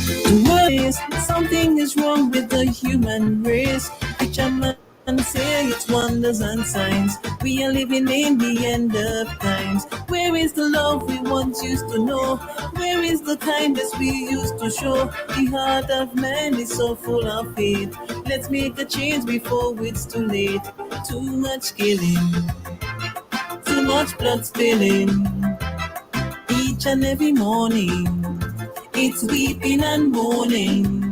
The world is something is wrong with the human race. Which a man say it's wonders and signs. We are living in the end of times. Where is the love we once used to know? Where is the kindness we used to show? The heart of man is so full of hate. Let's make a change before it's too late. Too much killing, too much blood spilling. Each and every morning, it's weeping and mourning.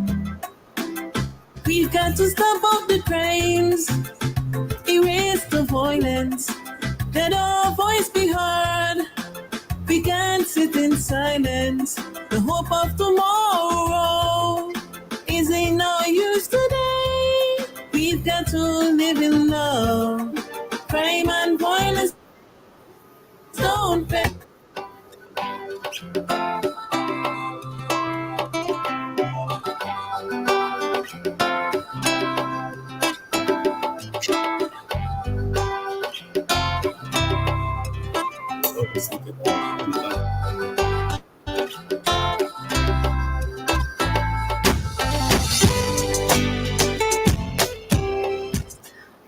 We've got to stop all the crimes, erase the violence, let our voice be heard. We can't sit in silence. The hope of tomorrow is in no use today. We've got to live in love. Crime and violence don't pay.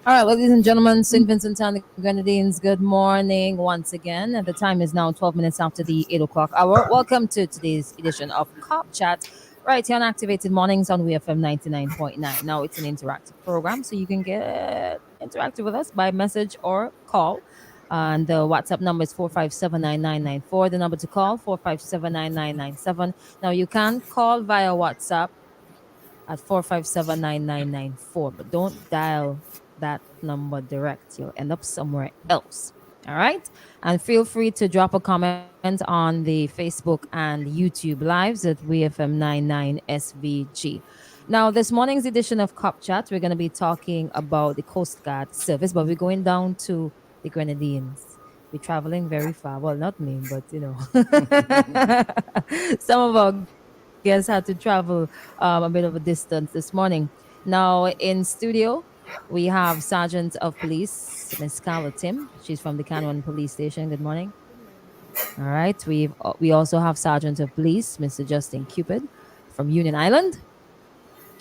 All right, ladies and gentlemen, St. Vincent and the Grenadines, good morning once again. And the time is now 12 minutes after the 8 o'clock hour. Welcome to today's edition of Cop Chat, right here on Activated Mornings on WEFM 99.9. Now, it's an interactive program, so you can get interactive with us by message or call. And the WhatsApp number is 4579994. The number to call, 4579997. Now, you can call via WhatsApp at 4579994, but don't dial that number direct. You'll end up somewhere else. All right. And feel free to drop a comment on the Facebook and YouTube lives at WFM99SVG. Now, this morning's edition of Cop Chat, we're going to be talking about the Coast Guard service, but we're going down to the Grenadines. We're traveling very far. Well, not me, but some of our guests had to travel a bit of a distance this morning. Now, in studio, we have Sergeant of Police, Miss Carla Tim. She's from the Canwan Police Station. Good morning. All right. We also have Sergeant of Police, Mr. Justin Cupid from Union Island.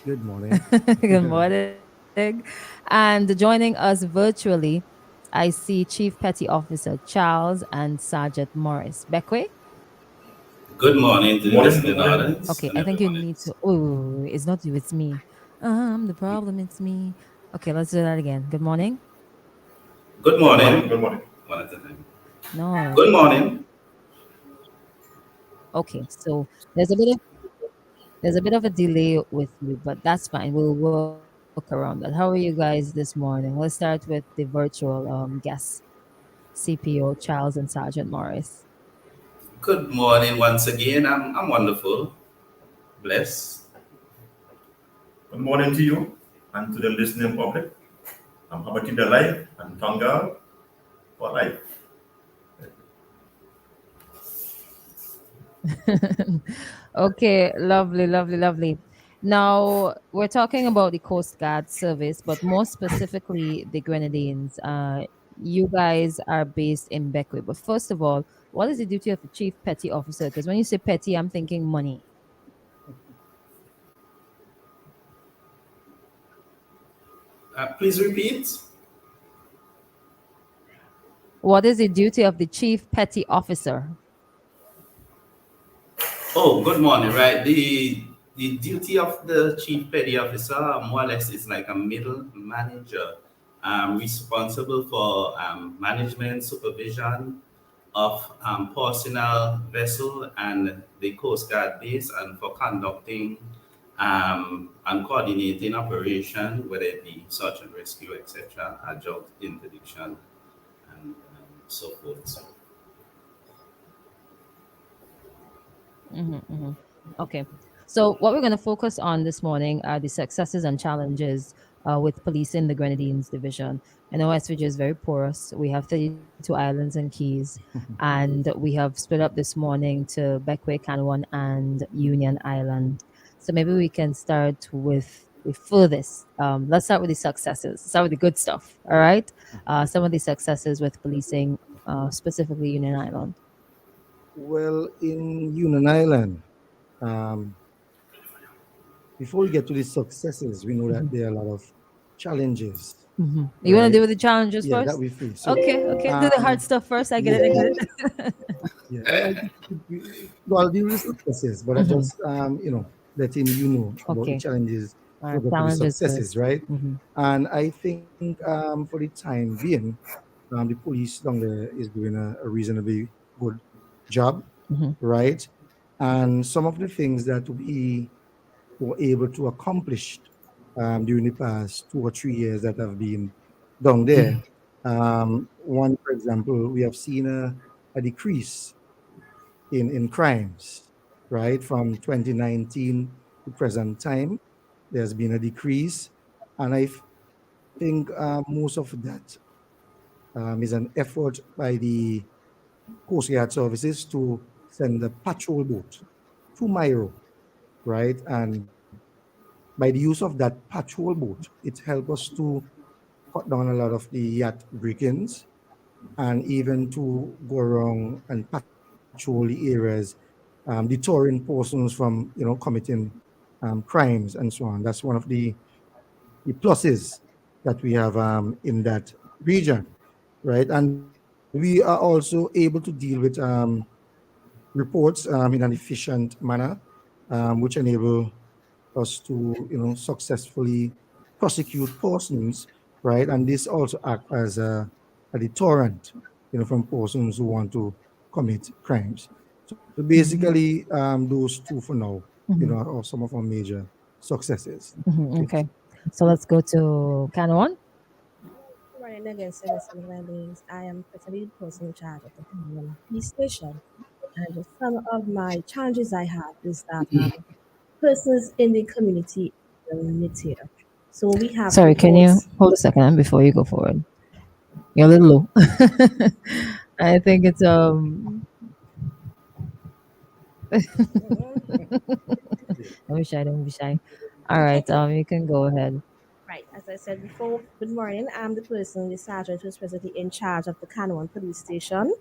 Good morning. Good morning. And joining us virtually, I see Chief Petty Officer Charles and Sergeant Morris Beckway. Good morning to the listening audience. Okay, I think you need to. Oh, it's not you, it's me. The problem, it's me. Okay, let's do that again. Good morning. Good morning. Good morning. One at a time. No. Good morning. Okay, so there's a bit of a delay with you, but that's fine. We'll work around that. How are you guys this morning? Let's start with the virtual guests, CPO Charles and Sergeant Morris. Good morning once again. I'm wonderful. Blessed. Good morning to you and to the listening public. I'm Habakinda Life and Tonga for life. Okay, lovely. Now, we're talking about the Coast Guard service, but more specifically, the Grenadines. You guys are based in Beckwith. But first of all, what is the duty of a chief petty officer? Because when you say petty, I'm thinking money. Please repeat. What is the duty of the chief petty officer? Oh, good morning. Right. The duty of the chief petty officer more or less is like a middle manager, responsible for management, supervision of personnel, vessel, and the Coast Guard base, and for conducting and coordinating operation, whether it be search and rescue, etc., adjunct interdiction, and so forth. Okay. So what we're going to focus on this morning are the successes and challenges with policing the Grenadines division. I know SVG is very porous. We have 32 islands and keys, and we have split up this morning to Beckway, Canwan, and Union Island. So maybe we can start with the furthest. Let's start with the successes. Start with the good stuff. All right. Some of the successes with policing, specifically Union Island. Well, in Union Island, before we get to the successes, we know that there are a lot of challenges, You want to right? deal with the challenges Yeah, that first? we face. So, Okay, okay. Do the hard stuff first. I get it. I yeah, get it. yeah. I think well, I'll deal with the successes, but I just, letting you know about the Okay. challenges All to right. get to the Challenges successes, first. right? Mm-hmm. And I think for the time being, the police down there is doing a reasonably good job, Mm-hmm. right? And some of the things that we were able to accomplish during the past 2 or 3 years that have been down there. One, for example, we have seen a decrease in crimes, right? From 2019 to present time, there's been a decrease. And I think most of that is an effort by the Coast Guard services to send a patrol boat to Mairo, right? And by the use of that patrol boat, it helps us to cut down a lot of the yacht break-ins and even to go around and patrol the areas, deterring persons from committing crimes and so on. That's one of the pluses that we have in that region, right? And we are also able to deal with reports in an efficient manner, which enable us to successfully prosecute persons, right? And this also act as a deterrent, from persons who want to commit crimes. So basically, those two for now, are some of our major successes. Yes. Okay. So let's go to Kanawan. Good morning again, Celestine Wellings. I am personally the person in charge of the Cameroon Police Station. And some of my challenges I have is that persons in the community are limited. So we have Sorry, can you reports. hold a second before you go forward? You're a little low. I think it's don't be shy, don't be shy. All right, you can go ahead. Right, as I said before, good morning. I'm the person, the sergeant who's presently in charge of the Canouan Police Station.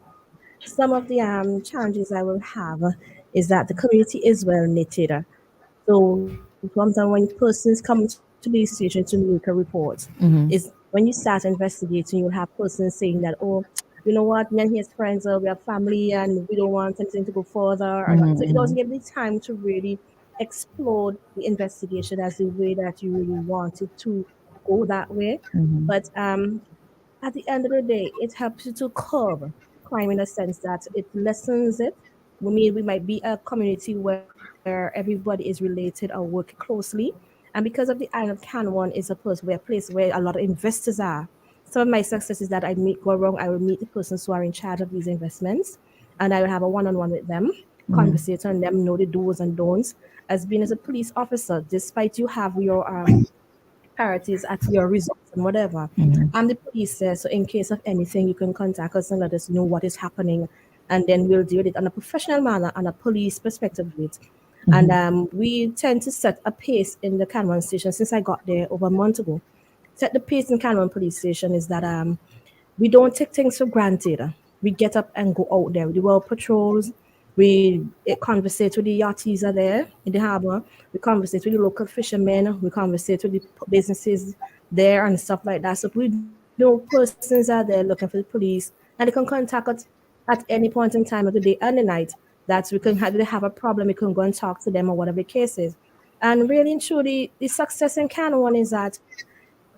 Some of the challenges I will have is that the community is well knitted. So sometimes when persons come to the station to make a report, is when you start investigating, you'll have persons saying that, oh, you know what, me and his friends, we have family and we don't want anything to go further. Or not. So it doesn't give the time to really explore the investigation as the way that you really want it to go that way. But at the end of the day, it helps you to curb crime in a sense that it lessens it. We might be a community where everybody is related or work closely. And because of the island of Canwan is a place where a lot of investors are. Some of my success is that I meet go wrong, I will meet the persons who are in charge of these investments and I will have a one-on-one with them, conversate on them, know the do's and don'ts. As being as a police officer, despite you have your priorities at your results and whatever. I'm the police there, so in case of anything, you can contact us and let us know what is happening, and then we'll deal with it on a professional manner and a police perspective with it. And we tend to set a pace in the Canwan station since I got there over a month ago. Set the pace in Canwan police station is that we don't take things for granted. We get up and go out there. We do our patrols. We conversate with the yachties are there in the harbor. We conversate with the local fishermen. We conversate with the businesses there and stuff like that. So we know persons are there looking for the police, and they can contact us at any point in time of the day and the night. That we can have, they have a problem, we can go and talk to them or whatever the case is. And really and truly, the success in Canada is that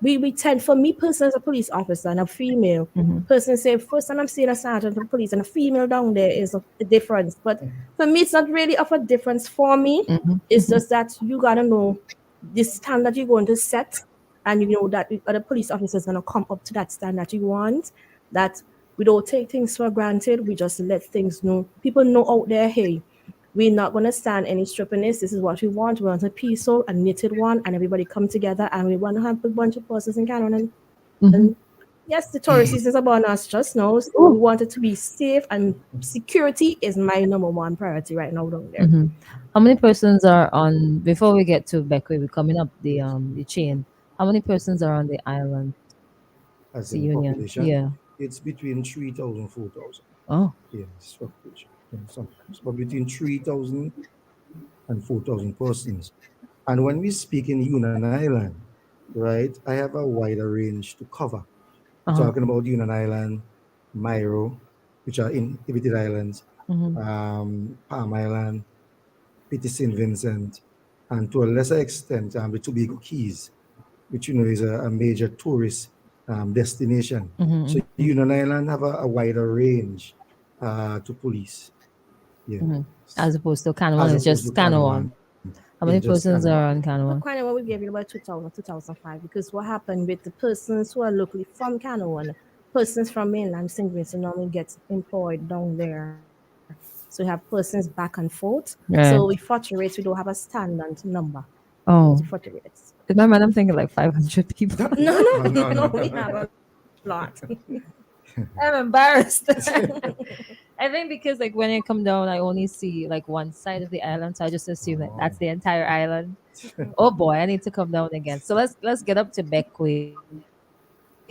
we tend, for me personally as a police officer and a female person, say first time I'm seeing a sergeant of police and a female down there is a difference. But for me, it's not really of a difference for me. It's just that you gotta know the standard you're going to set, and you know that the other police officers gonna come up to that standard you want. That we don't take things for granted. We just let things know. People know out there, hey, we're not going to stand any strippiness. This is what we want. We want a peaceful and knitted one, and everybody come together, and we want to have a bunch of persons in Canada. And yes, the tourist season is upon us just now, so we want it to be safe, and security is my number one priority right now down there. How many persons are on? Before we get to Beckway, we're coming up the chain. How many persons are on the island? As The in union. population, Yeah. it's between 3,000, 4,000. Oh. Yes, fluctuation, sometimes, but between 3,000 and 4,000 persons. And when we speak in Union Island, right, I have a wider range to cover. We're Uh-huh. talking about Union Island, Myro, which are inhabited islands, Mm-hmm. Palm Island, Petit St. Vincent, and to a lesser extent, the Tobago Keys, which is a major tourist destination. So Mm-hmm. Union Island have a wider range to police. Yeah. Mm-hmm. As opposed to As Canavan, it's opposed to just Canavan. Canavan in How many just persons Canavan. are on Canavan? Kind will be available 2000, 2005 because what happened with the persons who are locally from Canaan, persons from mainland St. Vincent normally get employed down there. So we have persons back and forth. So with Right. 40 rates, we don't have a standard number. It's Oh, 40 rates. in my mind, I'm thinking like 500 people. No, Oh, no, no, no, no. we have a lot. I'm embarrassed. I think because like when I come down, I only see like one side of the island, so I just assume that that's Oh, the entire island. Oh boy, I need to come down again. So let's get up to Beckway.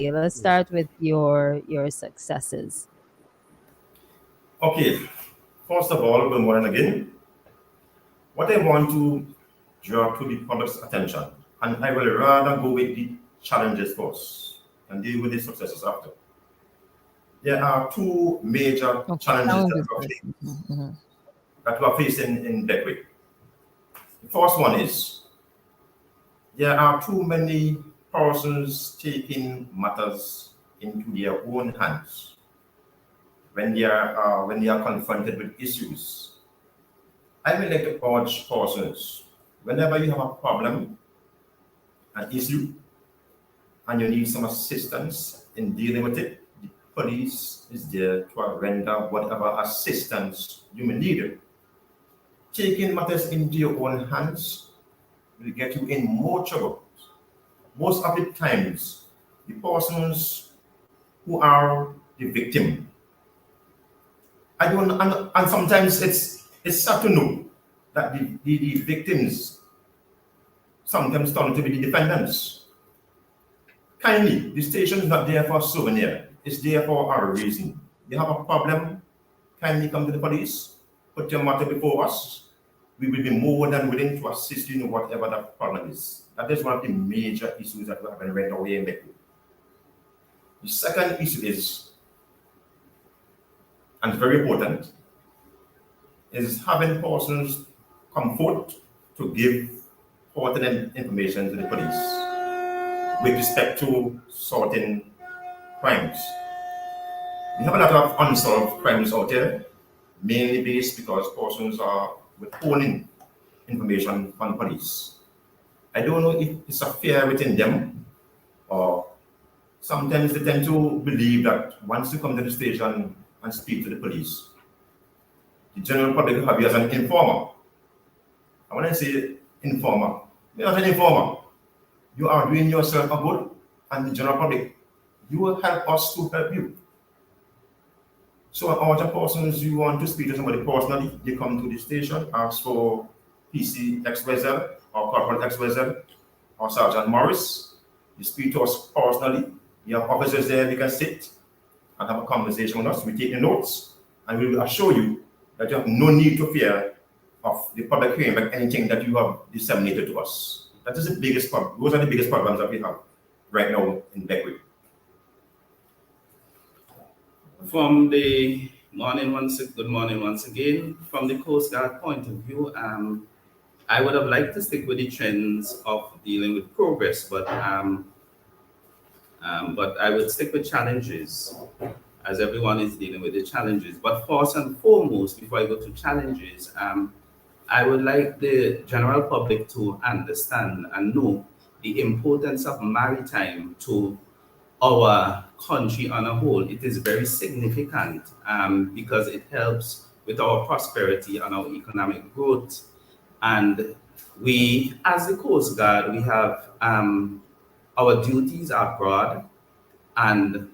Let's start with your successes. Okay, first of all, good morning again. What I want to draw to the public's attention, and I will rather go with the challenges first and deal with the successes after. There are two major Okay, challenges challenges first. Mm-hmm. that we are facing in Beckwith. The first one is there are too many persons taking matters into their own hands when they are confronted with issues. I would like to urge persons whenever you have a problem, an issue, and you need some assistance in dealing with it, the police is there to render whatever assistance you may need. Taking matters into your own hands will get you in more trouble. Most of the times, the persons who are the victim, I don't, and sometimes it's sad to know that the victims sometimes turn to be the defendants. Kindly, the station is not there for a souvenir. It's there for a reason. You have a problem, kindly come to the police, put your matter before us. We will be more than willing to assist you in whatever that problem is. That is one of the major issues that we have been right away in Beku. The second issue is, and very important, is having persons come forth to give pertinent information to the police with respect to certain crimes. We have a lot of unsolved crimes out there, mainly based because persons are withholding information from police. I don't know if it's a fear within them, or sometimes they tend to believe that once you come to the station and speak to the police, the general public will have you as an informer. And when I say informer, you're not an informer. You are doing yourself a good, and the general public, you will help us to help you. So other persons you want to speak to somebody personally, you come to the station, ask for PC XYZ or Corporal XYZ or Sergeant Morris. You speak to us personally. You have officers there, they can sit and have a conversation with us. We take the notes and we will assure you that you have no need to fear of the public hearing about anything that you have disseminated to us. That is the biggest problem. Those are the biggest problems that we have right now in Beckwith. From the good morning once again. From the Coast Guard point of view, I would have liked to stick with the trends of dealing with progress, but I would stick with challenges, as everyone is dealing with the challenges. But first and foremost, before I go to challenges, I would like the general public to understand and know the importance of maritime to our country on a whole. It is very significant because it helps with our prosperity and our economic growth. And we, as the Coast Guard, we have our duties are broad. And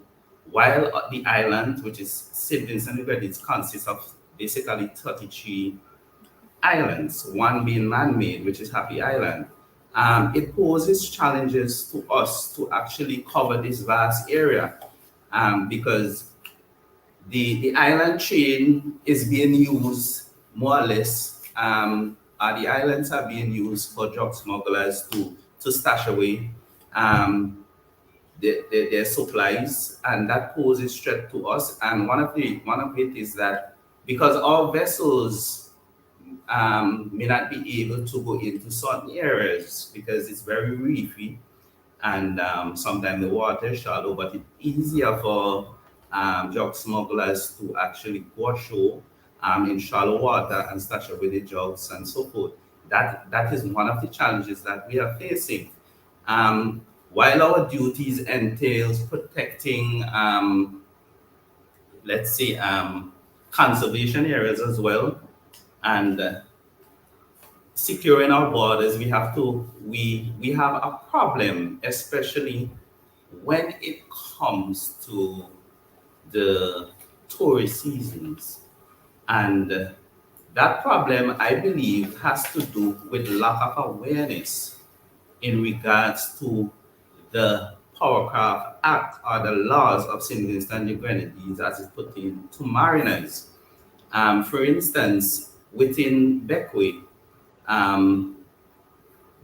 while the island, which is St. Vincent and Grenadines, consists of basically 33 islands, one being man-made, which is Happy Island, it poses challenges to us to actually cover this vast area because the island chain is being used more or less the islands are being used for drug smugglers to stash away um, their supplies, and that poses threat to us. And one of it is that because our vessels may not be able to go into certain areas because it's very reefy, and sometimes the water is shallow, but it's easier for drug smugglers to actually go ashore in shallow water and stash away the drugs and so forth. That is one of the challenges that we are facing. While our duties entails protecting, let's say, conservation areas as well, and securing our borders, we have a problem, especially when it comes to the tourist seasons. And that problem, I believe, has to do with lack of awareness in regards to the Powercraft Act or the laws of St. Vincent and the Grenadines as it pertains to mariners. For instance, within Beckway, um,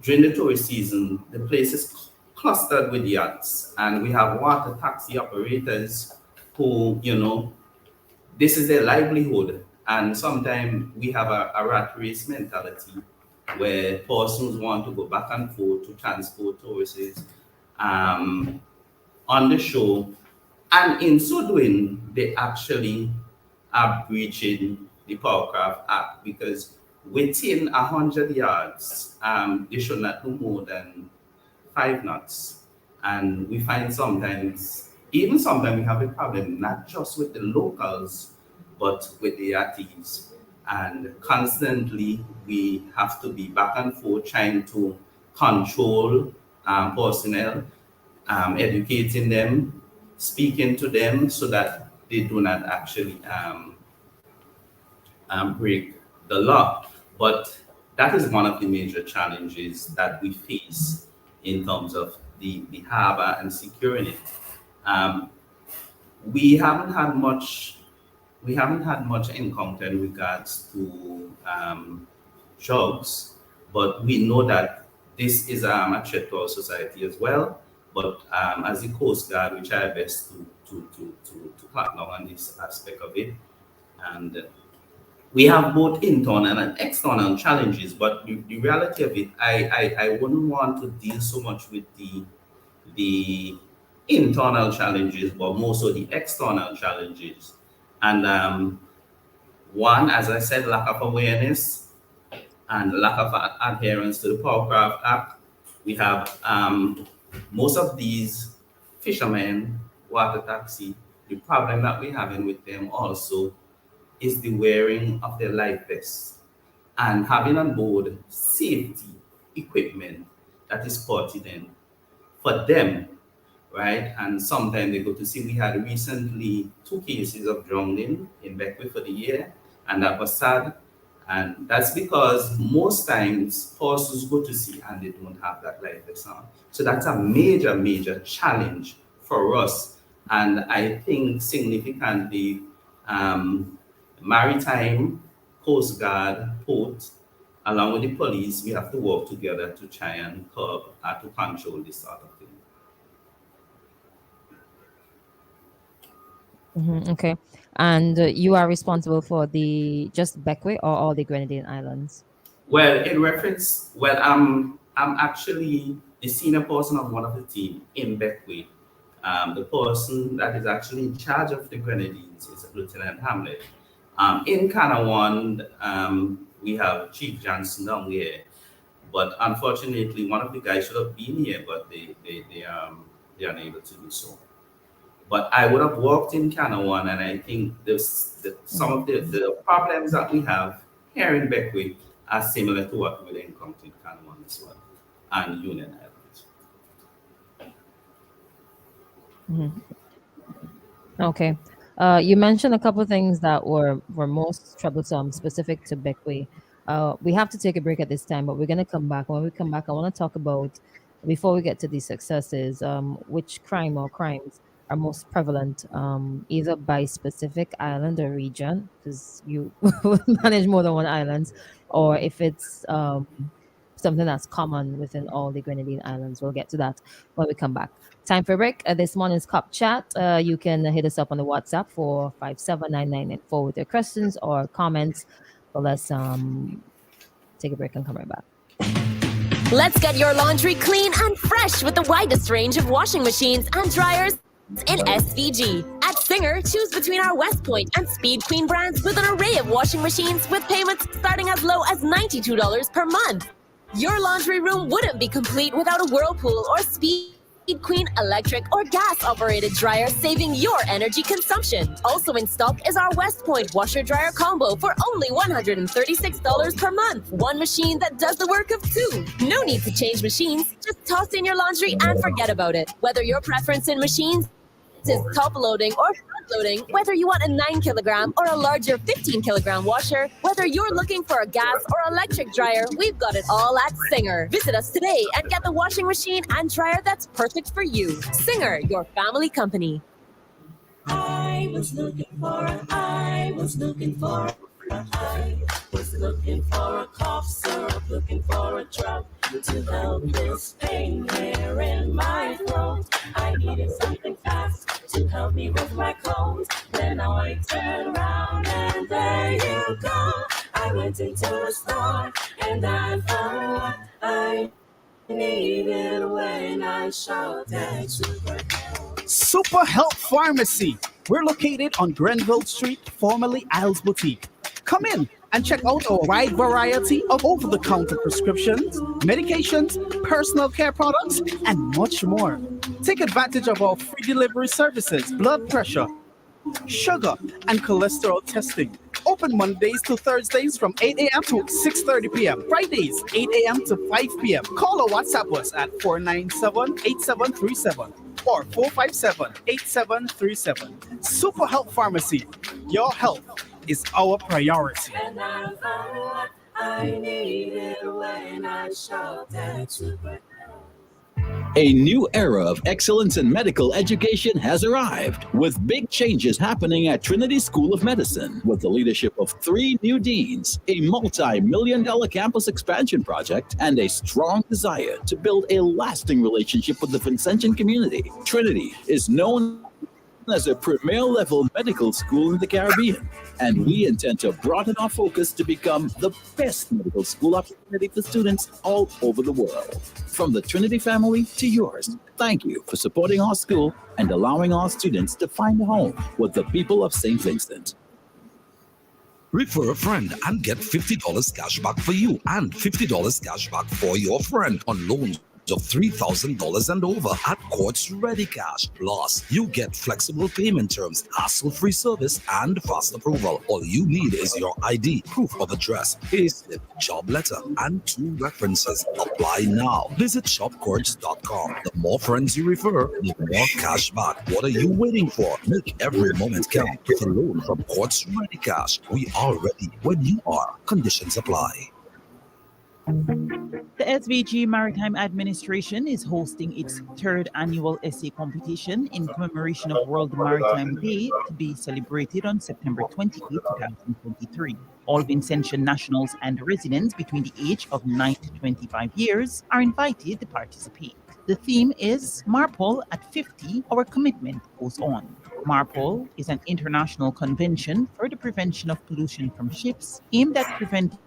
during the tourist season, the place is clustered with yachts, and we have water taxi operators who, this is their livelihood. And sometimes we have a rat race mentality where persons want to go back and forth to transport tourists um, on the show. And in so doing, they actually are breaching the Powercraft Act because within 100 yards, they should not do more than 5 knots. And we find even sometimes we have a problem, not just with the locals, but with the yachties. And constantly we have to be back and forth trying to control personnel, educating them, speaking to them so that they do not actually break the law. But that is one of the major challenges that we face in terms of the harbor and securing it. Um, we haven't had much encounter in regards to drugs, but we know that this is a threat to our society as well. But as the Coast Guard, we try our best to partner on this aspect of it. And we have both internal and external challenges, but the reality of it, I wouldn't want to deal so much with the internal challenges, but more so the external challenges. And one, as I said, lack of awareness and lack of adherence to the Powercraft Act. We have most of these fishermen, water taxi, the problem that we're having with them also is the wearing of their life vests and having on board safety equipment that is pertinent for them, right? And sometimes they go to sea. We had recently 2 cases of drowning in Beckwith for the year, and that was sad. And that's because most times persons go to sea and they don't have that life vest on. So that's a major, major challenge for us. And I think significantly, um, maritime, coast guard, port, along with the police, we have to work together to try and curb, to control this sort of thing. Okay. And you are responsible for the just Beckway or all the Grenadine Islands? I'm actually the senior person of one of the team in Beckway. The person that is actually in charge of the Grenadines is Lieutenant Hamlet. In Kanawan, we have Chief Johnson down here, but unfortunately, one of the guys should have been here, but they're unable to do so. But I would have worked in Kanawan, and I think some of the problems that we have here in Beckwith are similar to what we encounter in Kanawan as well, and Union Islands. Okay. You mentioned a couple of things that were most troublesome, specific to Beckway. We have to take a break at this time, but we're going to come back. When we come back, I want to talk about, before we get to the successes, which crime or crimes are most prevalent, either by specific island or region, because you manage more than one island, or if it's something that's common within all the Grenadine Islands. We'll get to that when we come back. Time for a break. This morning's Cup Chat. You can hit us up on the WhatsApp for 579994 with your questions or comments. But let's take a break and come right back. Let's get your laundry clean and fresh with the widest range of washing machines and dryers in SVG. At Singer, choose between our West Point and Speed Queen brands with an array of washing machines with payments starting as low as $92 per month. Your laundry room wouldn't be complete without a Whirlpool or Speed Queen electric or gas-operated dryer, saving your energy consumption. Also in stock is our West Point washer-dryer combo for only $136 per month. One machine that does the work of two. No need to change machines. Just toss in your laundry and forget about it. Whether your preference in machines is top loading or front loading, whether you want a 9 kilogram or a larger 15 kilogram washer, whether you're looking for a gas or electric dryer, we've got it all at Singer. Visit us today and get the washing machine and dryer that's perfect for you. Singer, your family company. I was looking for a cough syrup, looking for a drug to help this pain here in my throat. I needed something fast to help me with my cold. Then I turned around and there you go. I went into a store and I found what I needed when I shouted Super Health Pharmacy. We're located on Grenville Street, formerly Isles Boutique. Come in and check out our wide variety of over-the-counter prescriptions, medications, personal care products, and much more. Take advantage of our free delivery services, blood pressure, sugar, and cholesterol testing. Open Mondays to Thursdays from 8 a.m. to 6:30 p.m. Fridays, 8 a.m. to 5 p.m. Call or WhatsApp us at 497-8737 or 457-8737. Super Health Pharmacy. Your health is our priority. and I found what I needed when I shouted super. A new era of excellence in medical education has arrived, with big changes happening at Trinity School of Medicine. With the leadership of 3 new deans, a multi-million-dollar campus expansion project, and a strong desire to build a lasting relationship with the Vincentian community, Trinity is known as a premier-level medical school in the Caribbean, and we intend to broaden our focus to become the best medical school opportunity for students all over the world. From the Trinity family to yours, thank you for supporting our school and allowing our students to find a home with the people of St. Vincent. Refer a friend and get $50 cash back for you and $50 cash back for your friend on loans of $3,000 and over at Courts Ready Cash. Plus, you get flexible payment terms, hassle-free service, and fast approval. All you need is your ID, proof of address, payslip, job letter, and 2 references. Apply now. Visit shopcourts.com. The more friends you refer, the more cash back. What are you waiting for? Make every moment count with a loan from Courts Ready Cash. We are ready when you are. Conditions apply. The SVG Maritime Administration is hosting its 3rd annual essay competition in commemoration of World Maritime Day to be celebrated on September 28, 2023. All Vincentian nationals and residents between the age of 9 to 25 years are invited to participate. The theme is Marpol at 50, Our Commitment Goes On. Marpol is an international convention for the prevention of pollution from ships aimed at preventing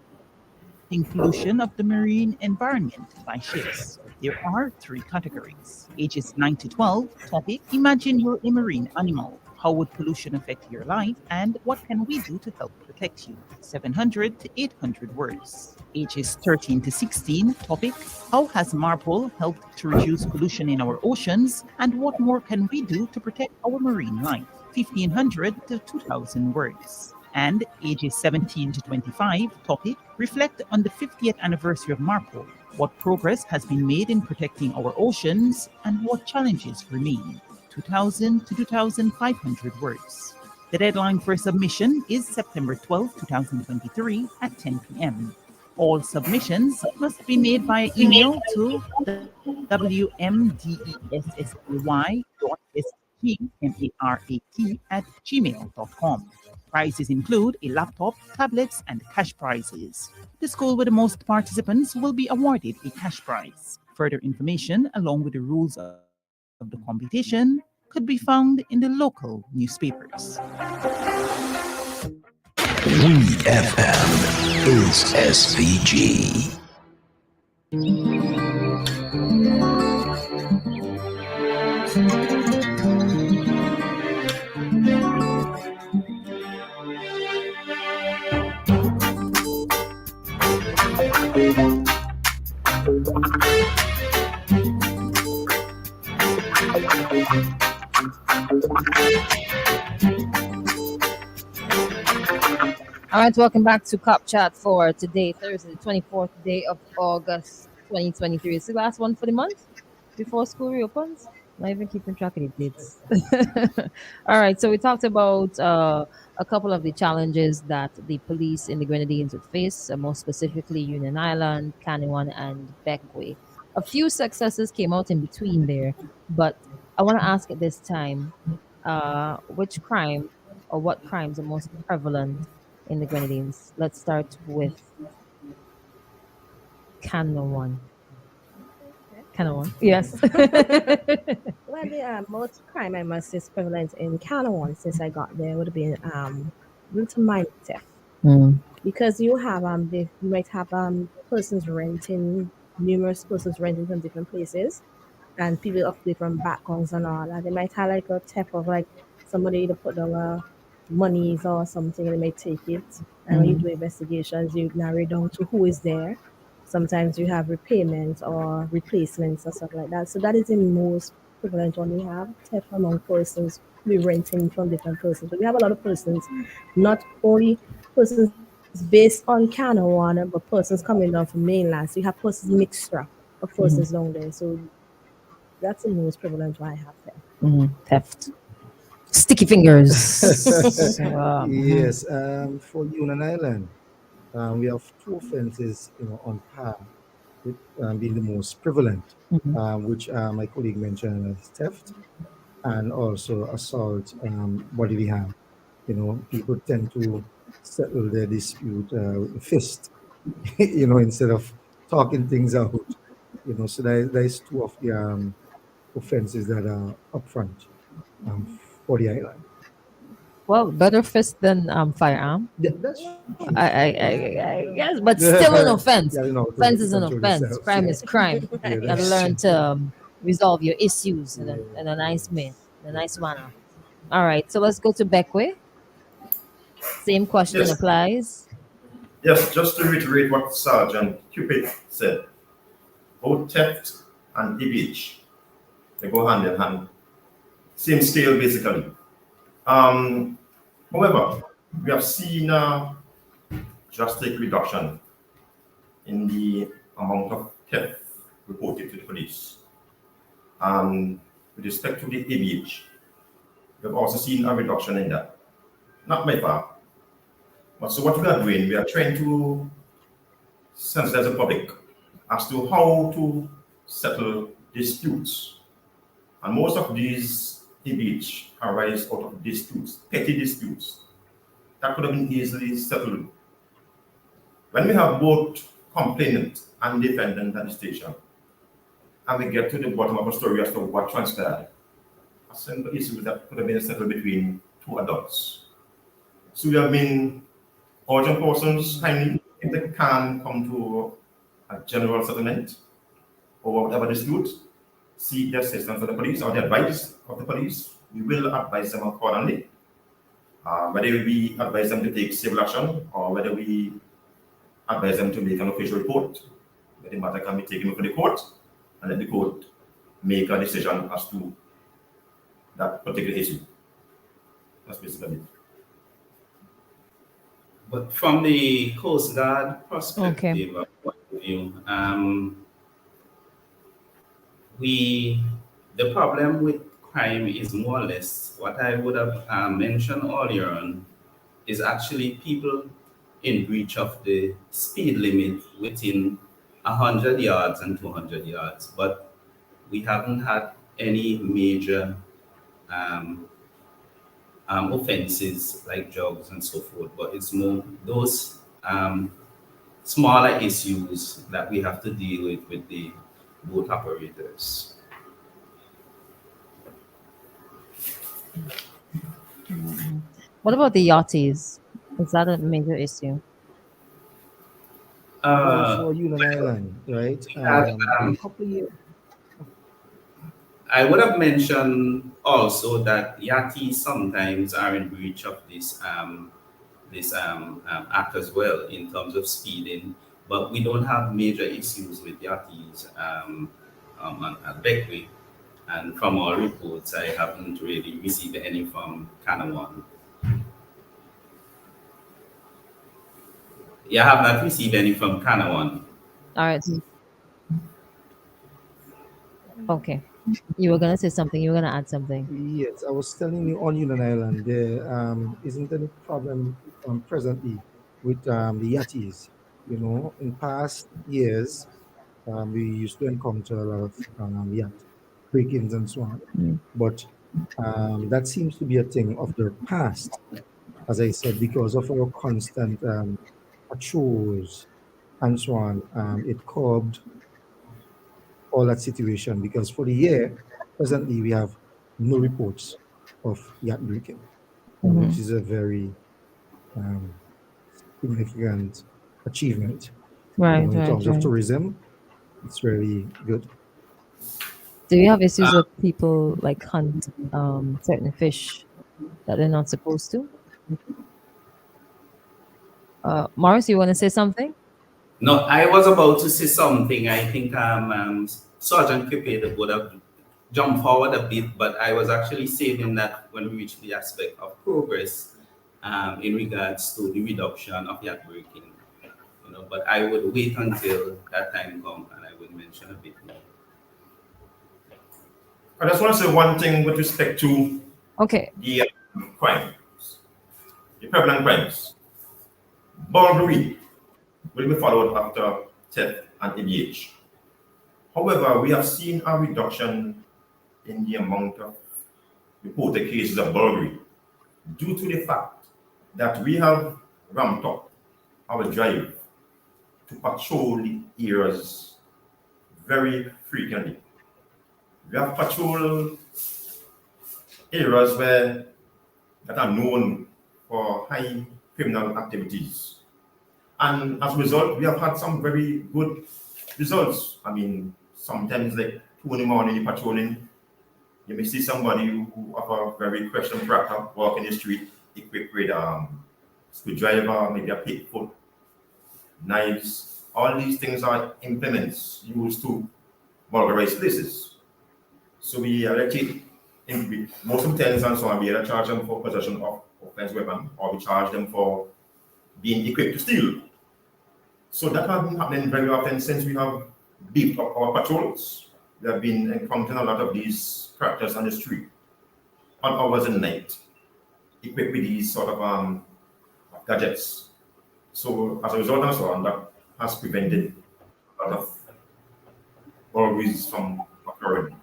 pollution of the marine environment by ships. There are 3 categories. Ages 9 to 12, topic, imagine you're a marine animal. How would pollution affect your life and what can we do to help protect you? 700 to 800 words. Ages 13 to 16, topic, how has Marpol helped to reduce pollution in our oceans and what more can we do to protect our marine life? 1500 to 2000 words. And ages 17 to 25, topic, reflect on the 50th anniversary of Marpol. What progress has been made in protecting our oceans and what challenges remain? 2,000 to 2,500 words. The deadline for submission is September 12, 2023 at 10 p.m. All submissions must be made by email to wmdessay.sg marat@gmail.com. Prizes include a laptop, tablets, and cash prizes. The school with the most participants will be awarded a cash prize. Further information, along with the rules of the competition, could be found in the local newspapers. WEFM is SVG. All right, welcome back to Cop Chat for today, Thursday, 24th day of August 2023. It's the last one for the month before school reopens. Not even keeping track of the dates. All right, so we talked about a couple of the challenges that the police in the Grenadines would face, more specifically Union Island, Canyon, and Beckway. A few successes came out in between there, but I want to ask at this time, which crime or what crimes are most prevalent in the Grenadines? Let's start with Canyon. Canyon, yes. Well, the most crime I must say is prevalent in Canada since I got there would have been little mine theft. Mm. Because you might have persons renting, numerous persons renting from different places, and people of different backgrounds and all that. They might have like a theft of like somebody to put down monies or something, and they may take it. And when you do investigations, you narrow it down to who is there. Sometimes you have repayments or replacements or stuff like that. So that is the most prevalent one we have, theft among persons we renting from different persons. But we have a lot of persons, not only persons based on Canada, but persons coming down from mainland. So you have persons mixture of persons down there. So that's the most prevalent one I have there. Theft. Sticky fingers. Yes, for Union Island, we have two offenses, on par with being the most prevalent, which my colleague mentioned as theft and also assault, bodily harm. People tend to settle their dispute with the fist, instead of talking things out. So there's two of the offenses that are upfront um, for the island. Well, better fist than firearm. Yeah, that's true. I guess, but still an offense. Yeah, Offense to is an control offense. yourself. Crime Yeah. is crime. Yeah, You gotta that's learn true. to resolve your issues in a nice way, in a nice manner. All right, so let's go to Beckway. Same question Yes, applies. yes, just to reiterate what Sergeant Cupid said, both theft and EBH, they go hand in hand. Same scale, basically. Um, However, we have seen a drastic reduction in the amount of theft reported to the police. With respect to the ABH, we have also seen a reduction in that. Not by far. But so what we are doing, we are trying to sensitize the public as to how to settle disputes. And most of these ABH arise out of disputes, petty disputes, that could have been easily settled. When we have both complainant and defendant at the station, and we get to the bottom of the story as to what transpired, a simple issue that could have been settled between two adults. So we have been urging persons kindly, if they can come to a general settlement or whatever dispute, seek the assistance of the police or the advice of the police. We will advise them accordingly. Whether we advise them to take civil action or whether we advise them to make an official report, where the matter can be taken up to the court and let the court make a decision as to that particular issue. That's basically it. But from the Coast Guard perspective, point of view, the problem with crime is more or less what I would have mentioned earlier on is actually people in breach of the speed limit within 100 yards and 200 yards. But we haven't had any major um, offenses like drugs and so forth, but it's more those smaller issues that we have to deal with the boat operators. What about the yachties? Is that a major issue? Well, Uh, for Union Island, right? that, A um, couple of years. I would have mentioned also that yatis sometimes are in breach of this act as well in terms of speeding, but we don't have major issues with yatis at Beckwith. And from our reports, I haven't really received any from Canawan. Yeah, I have not received any from Canawan. All right. Okay. You were gonna say something. You were gonna add something. Yes, I was telling you on Union Island, there isn't any problem presently with the yatis. You know, in past years, we used to encounter a lot of yacht break-ins and so on. Mm. But that seems to be a thing of the past, as I said, because of our constant patrols and so on. It curbed all that situation because for the year, presently, we have no reports of yacht breaking, which Mhm. is a very um, significant achievement. You know, Right, in right, terms of right. tourism, it's really good. Do you have issues with people like hunt certain fish that they're not supposed to? Morris, you want to say something? No, I was about to say something. I think Sergeant Kipeda would have jumped forward a bit, but I was actually saving that when we reach the aspect of progress in regards to the reduction of yacht breaking. But I would wait until that time comes and I would mention a bit more. I just want to say one thing with respect to Okay. the crimes, the prevalent crimes. Burglary will be followed after theft and ABH. However, we have seen a reduction in the amount of reported cases of burglary due to the fact that we have ramped up our drive to patrol the areas very frequently. We have patrol areas that are known for high criminal activities. And as a result, we have had some very good results. I mean, sometimes like 2 in the morning you're patrolling, you may see somebody who have a very questionable character walking the street equipped with screwdriver, maybe a pickfoot, knives. All these things are implements used to vulgarize places. So we actually, most of the tenants and so on, we either charge them for possession of offense weapon or we charge them for being equipped to steal. So that has been happening very often since we have beefed up our patrols. We have been encountering a lot of these characters on the street on hours and night, equipped with these sort of gadgets. So as a result and so on, that has prevented a lot of burglaries from occurring.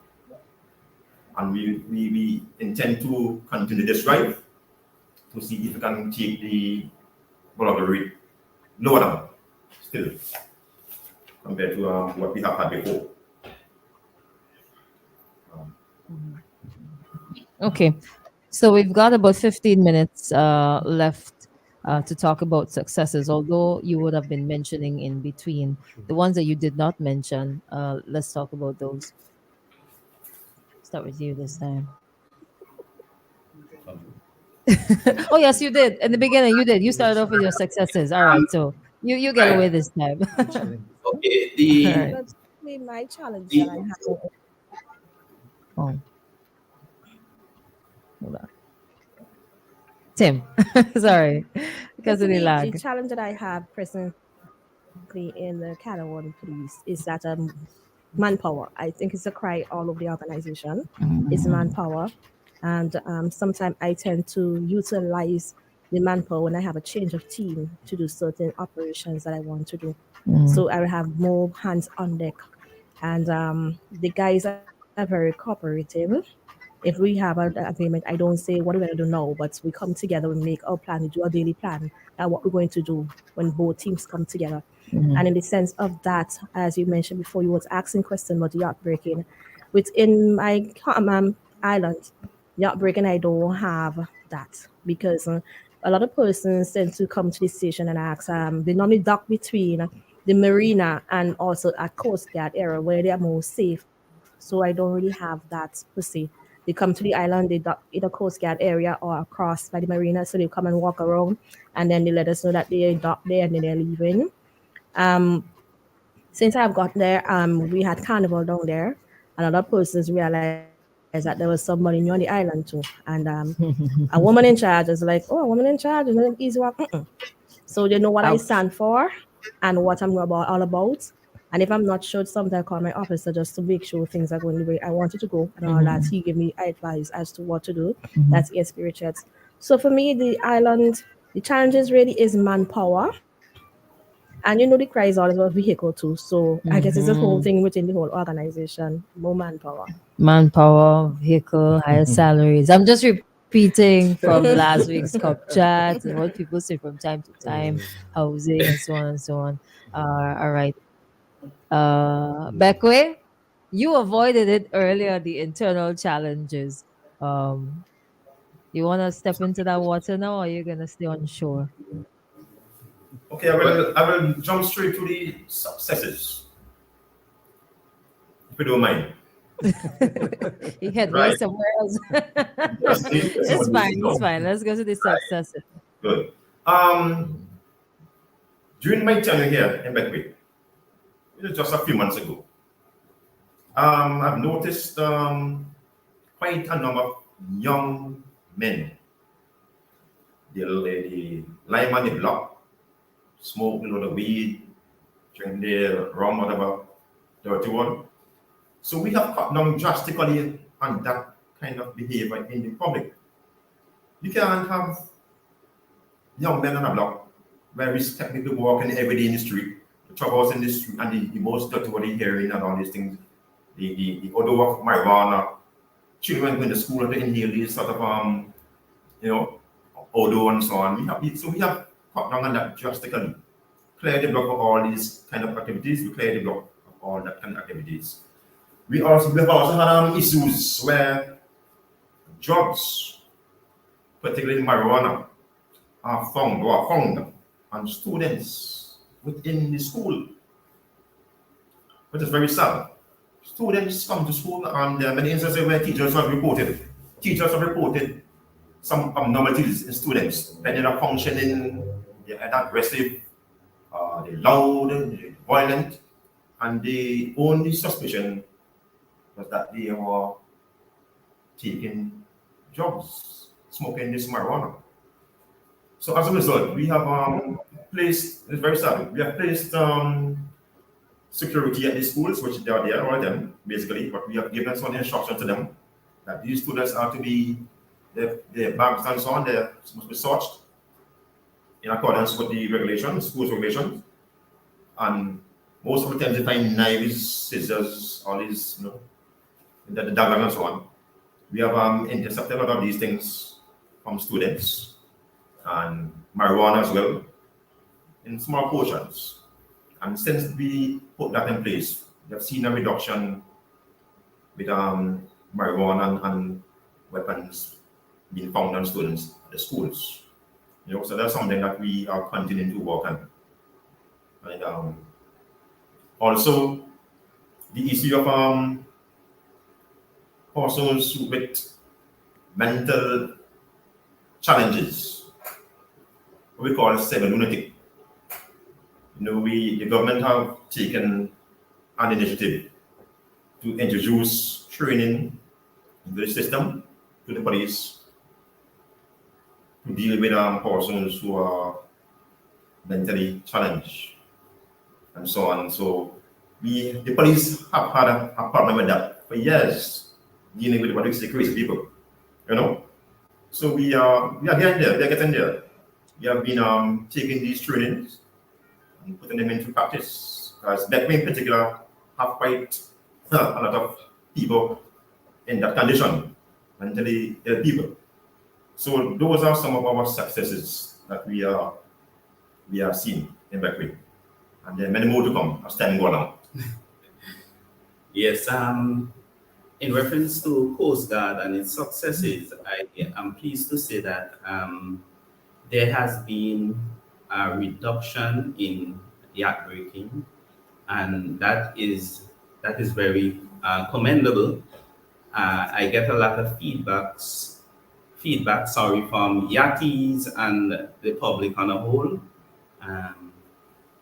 And we intend to continue this drive to see if we can take the burglary lower down still compared to what we have had before. Okay. So we've got about 15 minutes left to talk about successes, although you would have been mentioning in between the ones that you did not mention. Let's talk about those. Start with you this time. Oh, yes, you did. In the beginning, you did. You started off with your successes. All right. So you get away Right. this time. Okay. All The right. But my challenge that the I have, Oh, hold on. Tim. Sorry. Because but of the the lag. challenge that I have presently in the Canawan police is that manpower. I think it's a cry all over the organization. Is manpower, and sometimes I tend to utilize the manpower when I have a change of team to do certain operations that I want to do. Mm. So I will have more hands on deck, and the guys are very cooperative. If we have an agreement, I don't say what we're going to do now, but we come together, we make our plan, we do a daily plan, and what we're going to do when both teams come together. And in the sense of that, as you mentioned before, you was asking question about the yacht breaking. Within my island, yacht breaking, I don't have that because a lot of persons tend to come to the station and ask. They normally dock between the marina and also a coast guard area where they are more safe. So I don't really have that per se. They come to the island, they dock either coast guard area or across by the marina, so they come and walk around, and then they let us know that they dock there and then they're leaving. Um, since I've got there, we had carnival down there, and other persons realized that there was somebody new on the island too. And a woman in charge is like, "Oh, a woman in charge is not easy work." Mm-mm. So they know what I stand Ouch. for and what I'm about all about. And if I'm not sure, sometimes I call my officer just to make sure things are going the way I want it to go and all that. He give me advice as to what to do. That's experience. So for me, the island, the challenges really is manpower. And the cry is always about vehicle too. So I guess it's this whole thing within the whole organization, more manpower. Manpower, vehicle, higher salaries. I'm just repeating from last week's cup chat and what people say from time to time, housing and so on and so on. All right. Beckway, you avoided it earlier, the internal challenges. Um, you want to step into that water now, or you're gonna stay on shore? Okay, I will jump straight to the successes, if you don't mind. You head way Right. somewhere else. Just need It's someone fine. to It's know. fine. Let's go to the Right. successes. Good. Um, During my tenure here in Beckwith, it was just a few months ago, I've noticed quite a number of young men. They lie on the block, smoke the weed, drink the rum, whatever, dirty one. So we have cut down drastically on that kind of behavior in the public. You can't have young men on a block where we technically walking every day in the street, the troubles in the street, and the most dirty what they hearing and all these things, the odor of marijuana, children going to school and they inhale these sort of you know, odor and so on. We have cut down on that drastically. Clear the block of all these kind of activities. We clear the block of all that kind of activities. We have also had issues where drugs, particularly marijuana, are found on students within the school, which is very sad. Students come to school and there are many instances where teachers have reported some abnormalities in students, when they're functioning, they're aggressive, they're loud, they're violent, and the only suspicion was that they were taking drugs, smoking this marijuana. So as a result, we have placed, it's very sad, we have placed security at the schools, which they are there, all of them, basically, but we have given some instruction to them that these students are to be, their bags and so on, they must be searched in accordance with the regulations, schools regulations, and most of the times they find knives, scissors, all these, the dagger and so on. We have intercepted a lot of these things from students and marijuana as well in small portions. And since we put that in place, we have seen a reduction with marijuana and weapons being found on students at the schools. So that's something that we are continuing to work on. And also the issue of persons with mental challenges, what we call semi-lunatic. The government have taken an initiative to introduce training into the system to the police to deal with persons who are mentally challenged and so on. So the police have had a problem with that for years, dealing with what we say crazy people. So we are getting there. We are getting there. We have been taking these trainings and putting them into practice. Because Beckley in particular have quite a lot of people in that condition. mentally ill people. So those are some of our successes that we are seeing in Beckley. And there are many more to come as time goes on. Yes, in reference to Coast Guard and its successes, I am pleased to say that there has been a reduction in yacht breaking, and that is very commendable. I get a lot of feedback, sorry, from yachties and the public on a whole. Um,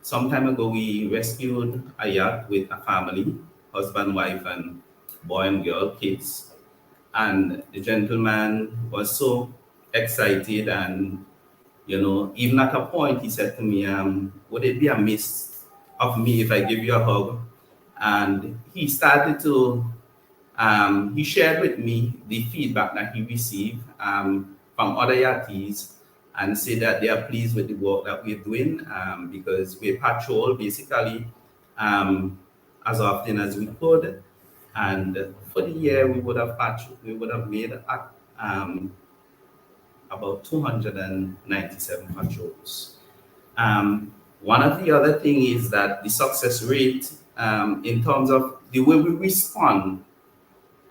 some time ago, we rescued a yacht with a family, husband, wife, and boy and girl, kids. And the gentleman was so excited, and even at a point, he said to me, "Would it be amiss of me if I give you a hug?" And he shared with me the feedback that he received from other yachties, and say that they are pleased with the work that we're doing, because we patrol basically um, as often as we could. And for the year, we would have made um, about 297 patrols. One of the other thing is that the success rate, in terms of the way we respond,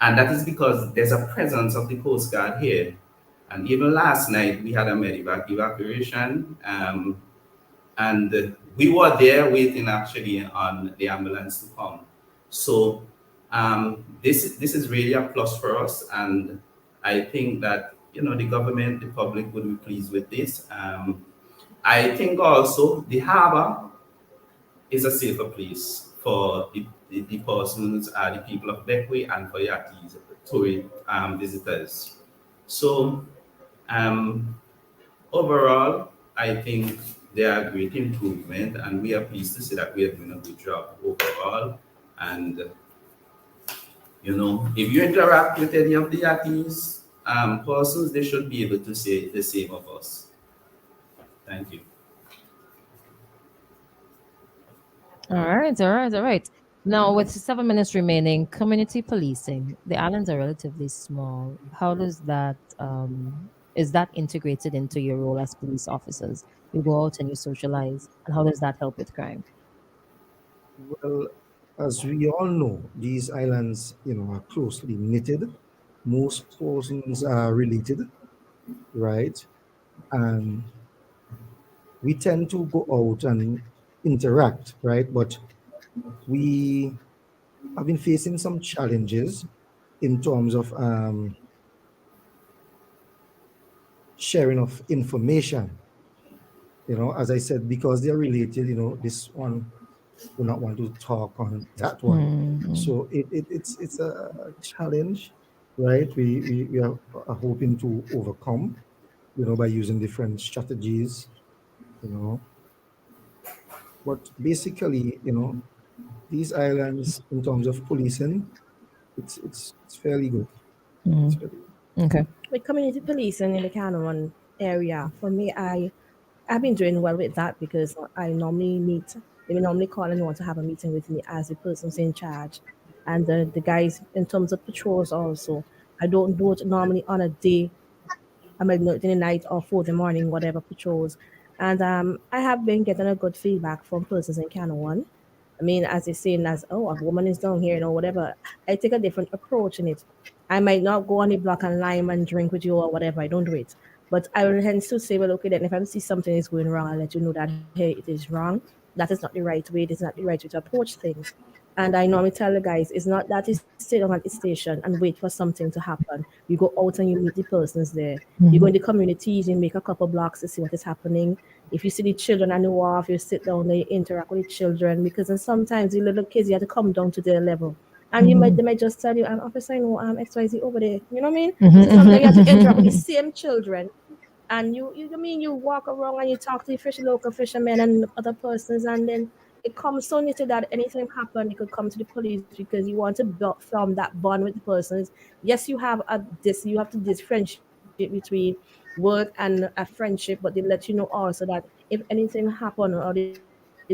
and that is because there's a presence of the Coast Guard here. And even last night, we had a medevac evacuation, and we were there waiting actually on the ambulance to come. So this is really a plus for us, and I think that the government, the public would be pleased with this. I think also the harbor is a safer place for the persons, the people of Beckway, and for yachties, tourist visitors. So um, overall, I think there are great improvement, and we are pleased to say that we are doing a good job overall. And if you interact with any of the yachties persons, they should be able to say the same of us. Thank you. All right, all right, all right. Now, with 7 minutes remaining, community policing. The islands are relatively small. How does that is that integrated into your role as police officers? You go out and you socialize, and how does that help with crime? Well, as we all know, these islands, are closely knitted. Most persons are related, right? And we tend to go out and interact, right? But we have been facing some challenges in terms of sharing of information. As I said, because they're related, this one will not want to talk on that one. Mm-hmm. So it's a challenge, right? We are hoping to overcome, by using different strategies, you know. But basically, these islands, in terms of policing, it's fairly good. It's Mm-hmm. fairly good. Okay. With community policing in the Cannon area, for me, I've been doing well with that because I normally meet. They will normally call and want to have a meeting with me as the person's in charge, and the guys in terms of patrols also. I don't do it normally on a day. I might not in the night or for the morning, whatever patrols. And I have been getting a good feedback from persons in Canada. I mean, as they're saying, as oh, a woman is down here, whatever. I take a different approach in it. I might not go on the block and lime and drink with you or whatever. I don't do it. But I will hence to say, well, okay, then if I see something is going wrong, I'll let you know that, hey, it is wrong. That is not the right way. It is not the right way to approach things. And I normally tell the guys, it's not that you sit down at the station and wait for something to happen. You go out and you meet the persons there. You go Mm-hmm. in the communities, you make a couple blocks to see what is happening. If you see the children on the wharf, you sit down there, you interact with the children because then sometimes the little kids you have to come down to their level. And Mm-hmm. they might just tell you, officer, I know XYZ over there. You know what I mean? So sometimes you have to interact with the Mm-hmm. same children and I mean you walk around and you talk to the local fishermen and other persons, and then it comes so near to that anything happen, you could come to the police because you want to build from that bond with the persons. Yes, you have to this friendship between work and a friendship, but they let you know also that if anything happen or they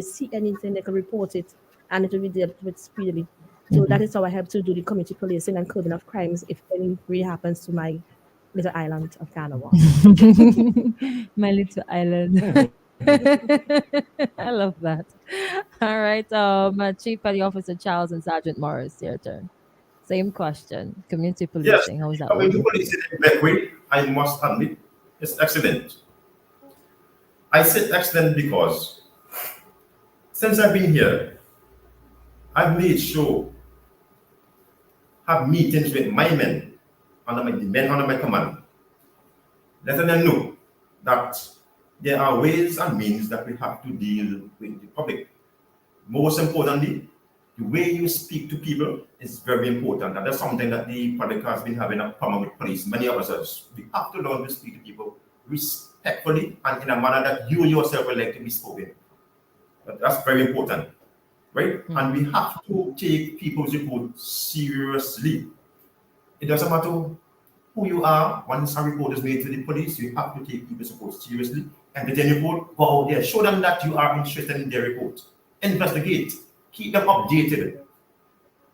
see anything, they can report it and it will be dealt with speedily. So that is how I help to do the community policing and curbing of crimes if anything really happens to my little island of Kanawha. My little island. I love that. All right. Chief Petty Officer Charles and Sergeant Morris, your turn. Same question. Community Yes, policing. How is that coming to working? police in that way, I must admit, it's excellent. I said excellent because since I've been here, I've made sure, have meetings with my men, the men under my command, letting them know that there are ways and means that we have to deal with the public. Most importantly, the way you speak to people is very important, and that's something that the public has been having a problem with police. Many of us, we have to learn to speak to people respectfully and in a manner that you yourself would like to be spoken. That's very important, right? And we have to take people's report seriously. It doesn't matter who you are. Once a report is made to the police, you have to take people's report seriously. And with any report, go out there, show them that you are interested in their report. Investigate, keep them updated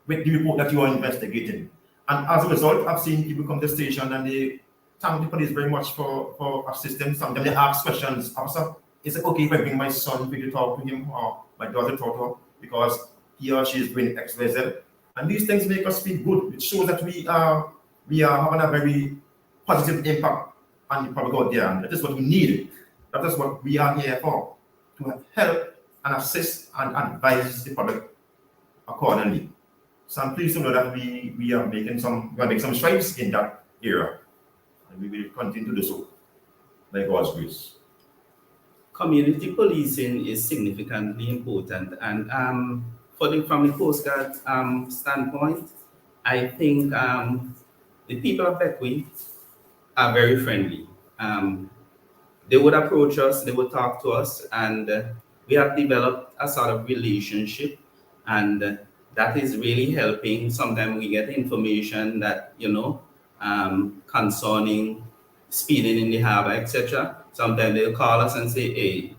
with the report that you are investigating. And as a result, I've seen people come to the station and they thank the police very much for assistance. Sometimes they ask questions. Officer, is it okay if I bring my son for you to talk to him or my daughter to talk to her because he or she is doing X, Y, Z? And these things make us feel good. It shows that we are having a very positive impact on the public out there. And that is what we need. That is what we are here for, to help and assist and advise the public accordingly. So I'm pleased to know that we are making some strides in that area. And we will continue to do so, by God's grace. Community policing is significantly important, and from the Coast Guard standpoint, I think the people of Beckwith are very friendly. They would approach us, they would talk to us, and we have developed a sort of relationship, and that is really helping. Sometimes we get information that, concerning speeding in the harbor, etc. Sometimes they'll call us and say, hey,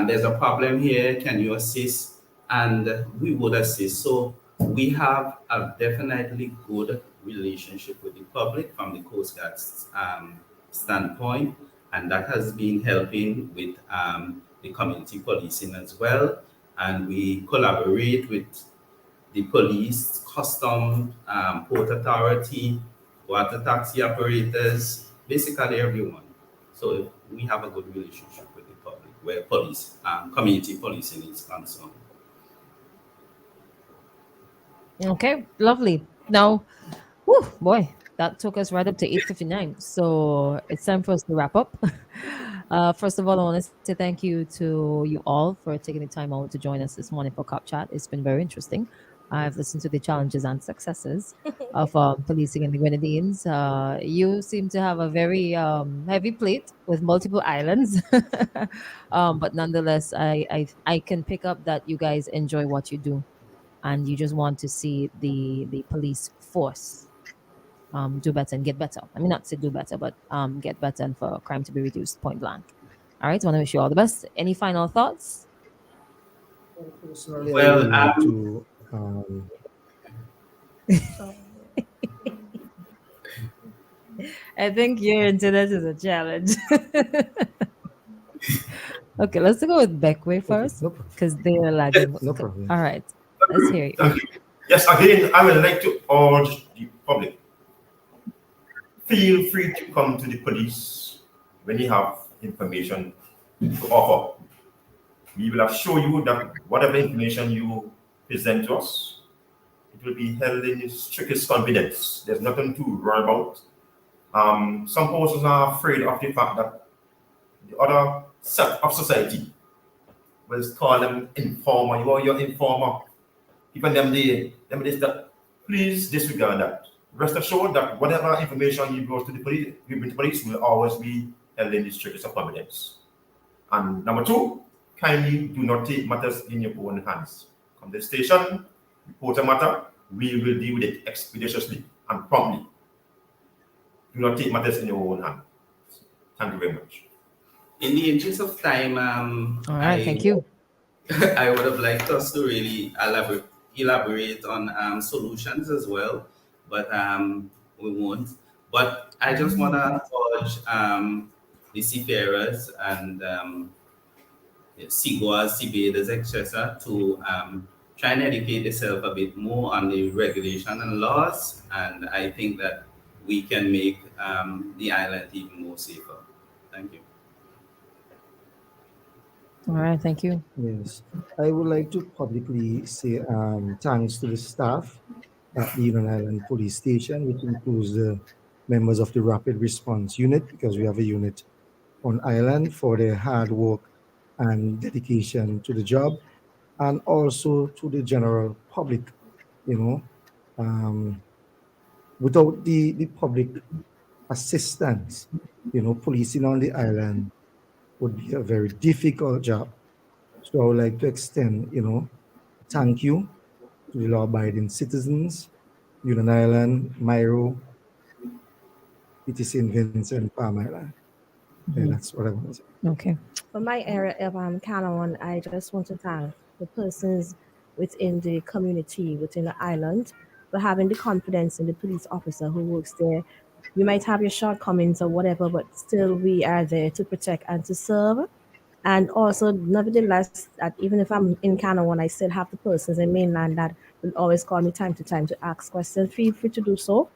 there's a problem here, can you assist? And we would assist. So we have a definitely good relationship with the public from the Coast Guard's standpoint, and that has been helping with the community policing as well. And we collaborate with the police, custom, port authority, water taxi operators, basically everyone. So we have a good relationship with the public where community policing is concerned. Okay, lovely. Now, whew, boy, that took us right up to 8:59. So it's time for us to wrap up. First of all, I want to say thank you to you all for taking the time out to join us this morning for Cop Chat. It's been very interesting. I've listened to the challenges and successes of policing in the Grenadines. You seem to have a very heavy plate with multiple islands, but nonetheless, I can pick up that you guys enjoy what you do, and you just want to see the police force do better and get better. I mean, not say do better, but get better and for crime to be reduced, point blank. All right, I want to wish you all the best. Any final thoughts? Personally, I Well, would like to. I think your internet is a challenge. Okay, let's go with Beckway first no problem. because they are lagging. No problem. All right, let's hear you. Thank you. Yes, again, I would like to urge the public. Feel free to come to the police when you have information to offer. We will assure you that whatever information you present to us, it will be held in the strictest confidence. There's nothing to worry about. Some persons are afraid of the fact that the other set of society will call them informer. You are your informer. Even them they that. Please disregard that. Rest assured that whatever information you bring to the police will always be held in the strictest of confidence. And number two, kindly do not take matters in your own hands. Come to the station, report a matter, we will deal with it expeditiously and promptly. Do not take matters in your own hands. Thank you very much. In the interest of time, All right, thank you. I would have liked us to really elaborate on solutions as well, but we won't. But I just want to urge the seafarers and seagoers, seabathers, etc., to try and educate themselves a bit more on the regulation and laws. And I think that we can make the island even more safer. Thank you. All right, thank you. Yes. I would like to publicly say thanks to the staff at the Union Island Police Station, which includes the members of the Rapid Response Unit, because we have a unit on island, for their hard work and dedication to the job, and also to the general public. You know, um, without the public assistance, policing on the island would be a very difficult job. So I would like to extend, thank you to the law-abiding citizens, Union Island, Myro, it is in Vincent, Palm Island. Yeah, that's what I want to say. Okay. For my area of Canawan, I just want to thank the persons within the community, within the island, for having the confidence in the police officer who works there. You might have your shortcomings or whatever, but still we are there to protect and to serve. And also, nevertheless, that even if I'm in Canawan, I still have the persons in mainland that will always call me time to time to ask questions. Feel free to do so.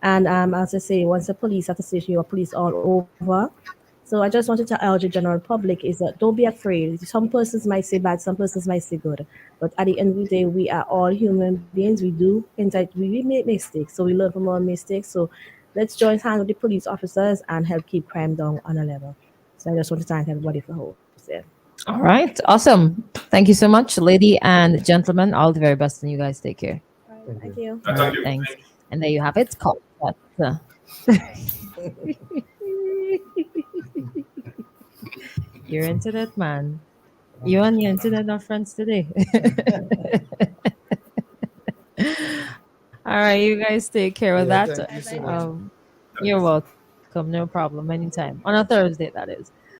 And as I say, once a police at the station, you're police all over. So I just wanted to urge the general public is that don't be afraid. Some persons might say bad, some persons might say good. But at the end of the day, we are all human beings. We make mistakes. So we learn from our mistakes. So let's join hands with the police officers and help keep crime down on a level. So I just want to thank everybody for hosting. All right, awesome. Thank you so much, lady and gentlemen. All the very best, and you guys take care. Thank you. All right, thanks. And there you have it. Call. You're into that, man. You and your internet are friends today. All right, you guys take care of Yeah, that. thank you so much. You're welcome. No problem. Anytime. On a Thursday, that is.